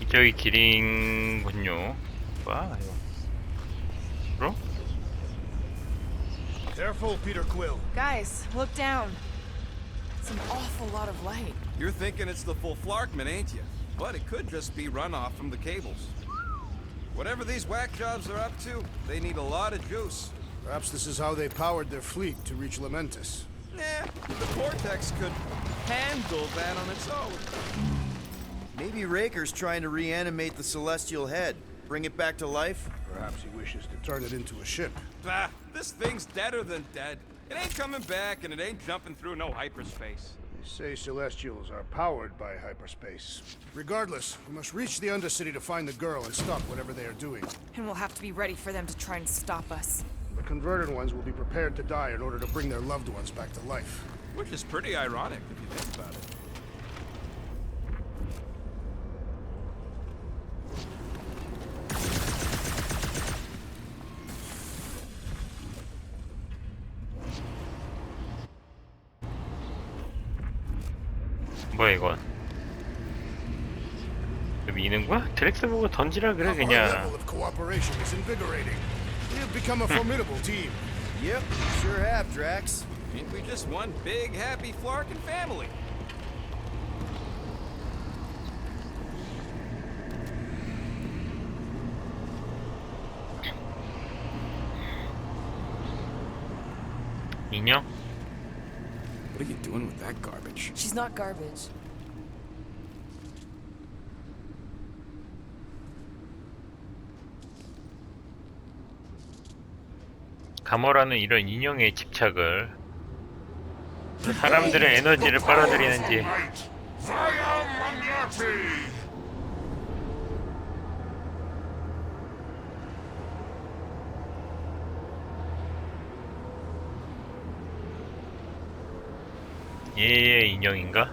D: 이쪽이 길인군요. 와, 이거. 그럼?
E: Careful, Peter Quill.
F: Guys, look down. It's an awful lot of light.
B: You're thinking it's the full Flarkman, ain't you? But it could just be runoff from the cables. Whatever these whack jobs are up to, they need a lot of juice.
E: Perhaps this is how they powered their fleet to reach Lamentis.
B: Nah, the Vortex could handle that on its own.
C: Maybe Raker's trying to reanimate the celestial head. Bring it back to life?
E: Perhaps he wishes to turn it into a ship.
B: Ah, this thing's deader than dead. It ain't coming back, and it ain't jumping through no hyperspace.
E: They say Celestials are powered by hyperspace. Regardless, we must reach the Undercity to find the girl and stop whatever they are doing.
F: And we'll have to be ready for them to try and stop us.
E: The converted ones will be prepared to die in order to bring their loved ones back to life.
B: Which is pretty ironic if you think about it.
D: 뭐야 이건? 미는 거야? 드렉스 보고 던지라 그래
E: Our
D: 그냥.
E: level of cooperation is invigorating. We have become a formidable team.
C: Yep, sure have, Drax.
B: Ain't we just one big, happy Flarkin family?
D: 인형?
B: What are you doing with that garbage?
F: She's not garbage.
D: 가모라는 이런 인형에 집착을. 사람들의 에너지를 빨아들이는지. 얘의 인형인가?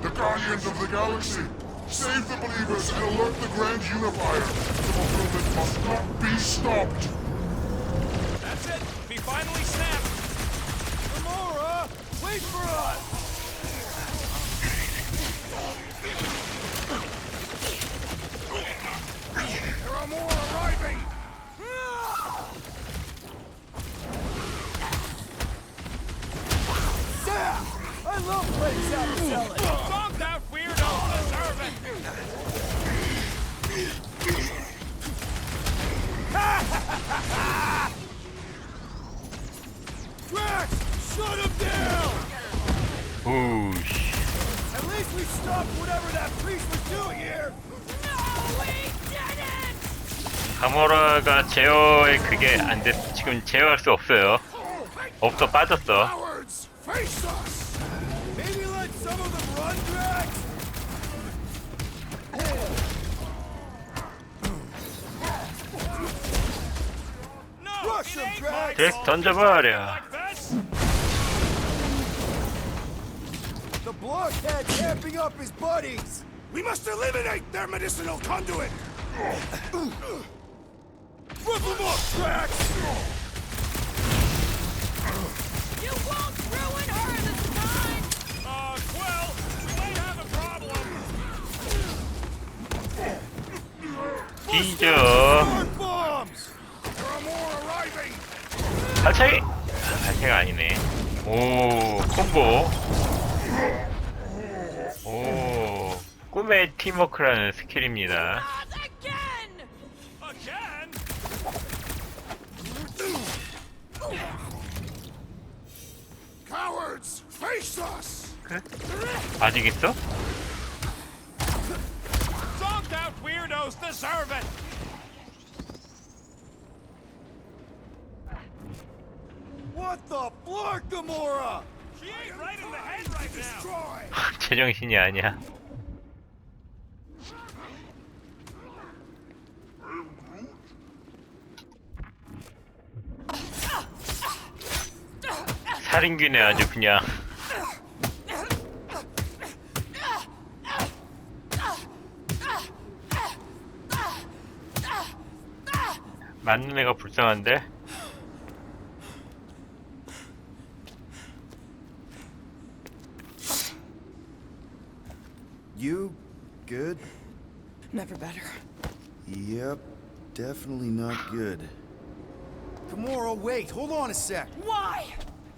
I: The Guardians of the Galaxy! Save the believers and alert the Grand Unifier! The fulfillment must not be stopped!
B: That's it. We finally snapped. Gamora, wait for us. There are more arriving. Sam, I love playing Sam Selling. Stop that weirdo deserving. Drax, shut him down!
D: 오우씨.
B: At least we stopped whatever that priest was doing here. No, we didn't!
D: 가모라가 제어에 그게 안 됐. 지금 제어할 수 없어요. 없어 빠졌어.
B: Cowards, face us! Maybe let some of them run, Drax? No, rush him, Drax!
D: 드렉스 던져버려.
B: Like this? The blockhead camping up his buddies! We must eliminate their medicinal conduit! Rip them up, Drax!
F: You won't ruin her this time!
B: Quill, we might have a problem.
D: 뒤져.
B: Guard bombs! There are more arriving!
D: 발차기. 아, 발차기가 아니네. 오 콤보. 오 꿈의 팀워크라는 스킬입니다.
F: Again!
B: Again? Cowards, face us!
D: 아직 있어?
B: Zonked out weirdos deserve it! What the flark, Gamora? She ain't right in the head right now.
D: 제정신이 아니야. 살인귀네 아주 그냥. 맞는 애가 불쌍한데?
C: You good?
F: Never better.
C: Yep, definitely not good.
B: Gamora, wait, hold on a sec.
F: Why?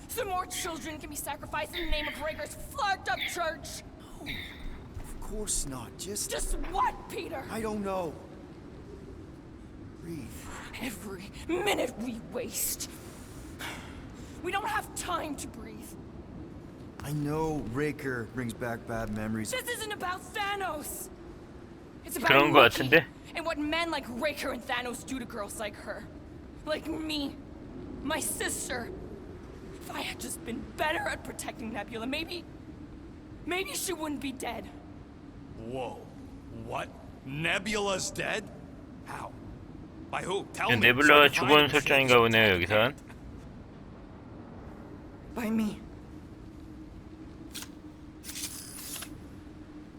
F: So more children can be sacrificed in the name of Raker's flagged up church?
C: Of course not, just
F: What, Peter?
C: I don't know. Breathe.
F: Every minute we waste. We don't have time to breathe.
C: I know Raker brings back bad memories.
F: This isn't about Thanos. It's about
D: 그런 거
F: Loki
D: 같은데?
F: and what men like Raker and Thanos do to girls like her. Like me. My sister. If I had just been better at protecting Nebula, maybe she wouldn't be dead.
B: Whoa. What? Nebula's dead? How? By who? Tell me.
D: 네블라가 죽은 설정인가 보네요 여기선.
F: By me.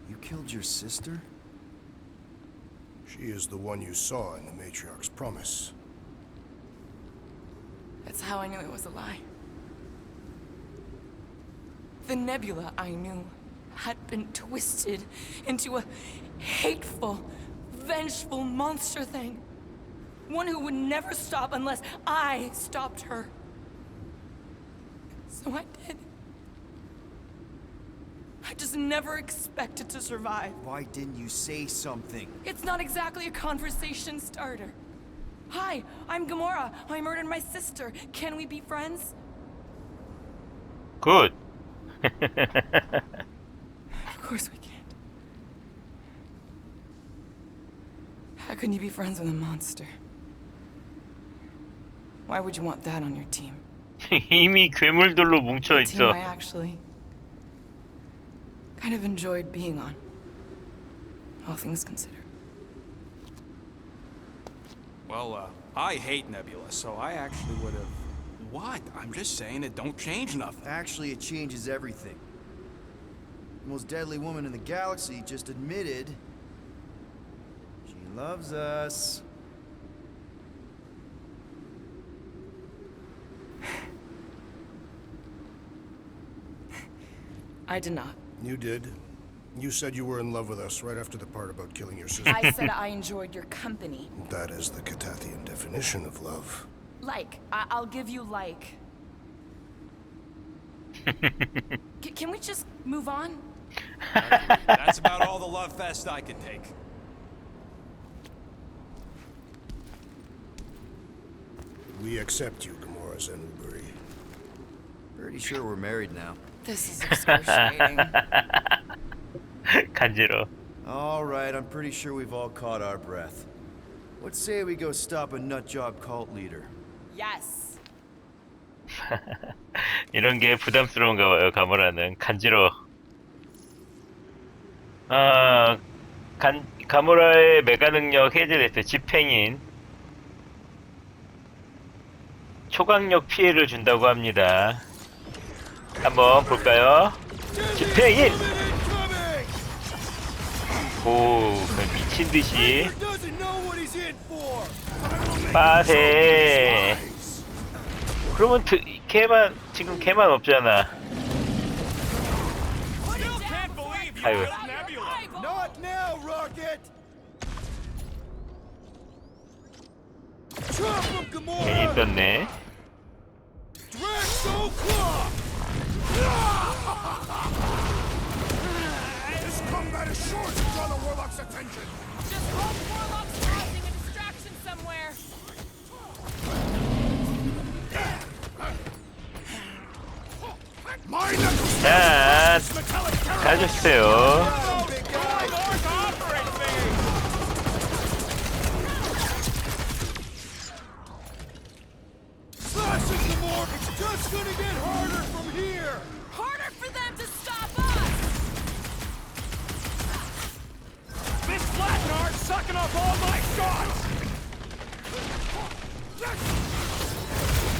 C: You killed your sister?
E: She is the one you saw in the Matriarch's promise.
F: That's how I knew it was a lie. The Nebula I knew had been twisted into a hateful, vengeful monster thing. One who would never stop unless I stopped her. So I did. I just never expected to survive.
C: Why didn't you say something?
F: It's not exactly a conversation starter. Hi, I'm Gamora. I murdered my sister. Can we be friends?
D: 굿.
F: Of course we can't. can you be friends with a monster? Why would you want that on your team?
D: 이미 괴물들로 뭉쳐
F: A team
D: 있어.
F: I actually kind of enjoyed being on. All things considered.
B: Well, I hate Nebula, so I actually would have... What? I'm just saying it don't change nothing.
C: Actually, it changes everything. The most deadly woman in the galaxy just admitted she loves us.
F: I did not.
E: You did. You said you were in love with us right after the part about killing your sister.
F: I said I enjoyed your company.
E: That is the Catathian definition of love.
F: Like. I'll give you like. Can we just move on?
B: That's about all the love fest I can take.
E: We accept you, Gamora Zenuburi.
C: Pretty sure we're married now.
F: This is excruciating.
D: 간지러.
C: All right, I'm pretty sure we've all caught our breath. Let's say we go stop a nutjob cult leader.
F: Yes.
D: 이런 게 부담스러운가 봐요. 가모라는 간지러. 가모라의 메가 능력 해제됐어요. 집행인. 초강력 피해를 준다고 합니다. 한번 볼까요? 집행인! 오, 미친듯이 빠세. 그러면 지금 걔만 없잖아. 아유.
C: Not now, Rocket! Drop him, Gamora!
D: 괜히 있었네.
C: Drax O'Clock!
E: This combat is sure to draw the Warlock's attention.
F: Just hope Warlock's causing a distraction somewhere.
E: My knuckles
D: 자, 가주세요.
C: Slashing Gamora! It's just gonna get harder from here!
F: Harder for them to stop us!
B: This Flatnard's sucking up all my shots!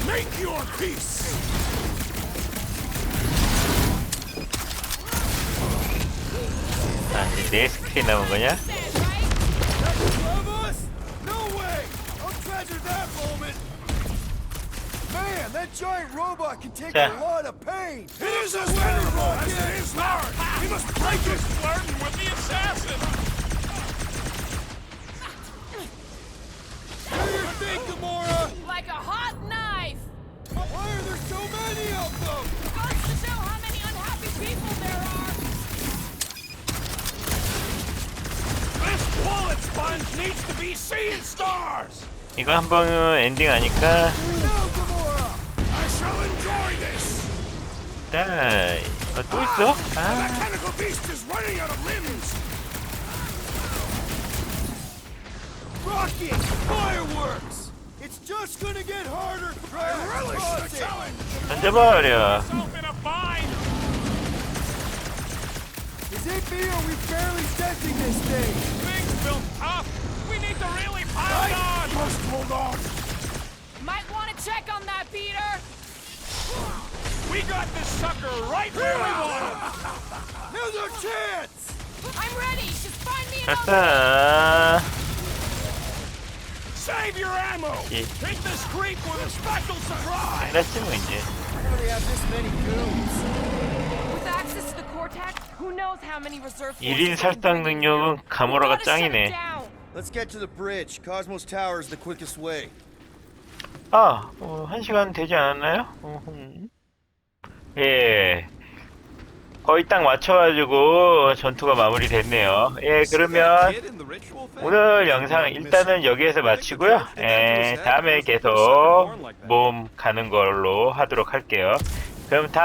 E: make your peace!
D: 아, 이제 네 스크린 남은 거냐?
C: Love us? No way! I'll treasure that moment! Man, that giant robot can take
D: Yeah.
C: a lot of pain!
E: It is as venerable as it is large! We must break it!
B: Flirting with the assassin!
C: Do your thing, Gamora!
F: Like a hot knife!
C: Why are there so many of them?
F: Goes to show how many unhappy people there are!
B: This bullet sponge needs to be seeing stars!
D: 이거 한 번은 엔딩 아니까.
C: No, Gamora!
E: I shall enjoy this!
D: 자, 또 있어?
E: The
D: 아,
E: mechanical beast is running out of limbs!
C: Rocket! Fireworks! It's just gonna get harder!
E: I relish the challenge!
D: 던져버려.
B: Myself in a bind!
C: Is it me or are we barely sensing this thing?
B: Things feel tough! We need to really pile on!
E: Must hold on!
F: Might want to check on that, Peter!
B: We got this sucker right where we want him!
C: Now's our chance!
F: I'm ready! Just find me an
D: 아싸.
B: Save your ammo!
D: 예.
B: Hit this creep with a special surprise!
D: 끝났지 뭐 이제.
C: Why do they have this many goons?
F: With access to the Cortex, who knows how many reserve
D: 1인 살상 능력은 가모라가 짱이네.
C: Let's get to the bridge. Cosmos Tower is the quickest way.
D: 아, 1시간 되지 않았나요? 예. 거의 딱 맞춰가지고 전투가 마무리됐네요. 예, 그러면 오늘 영상 일단은 여기에서 마치고요. 예, 다음에 계속 몸 가는 걸로 하도록 할게요. 그럼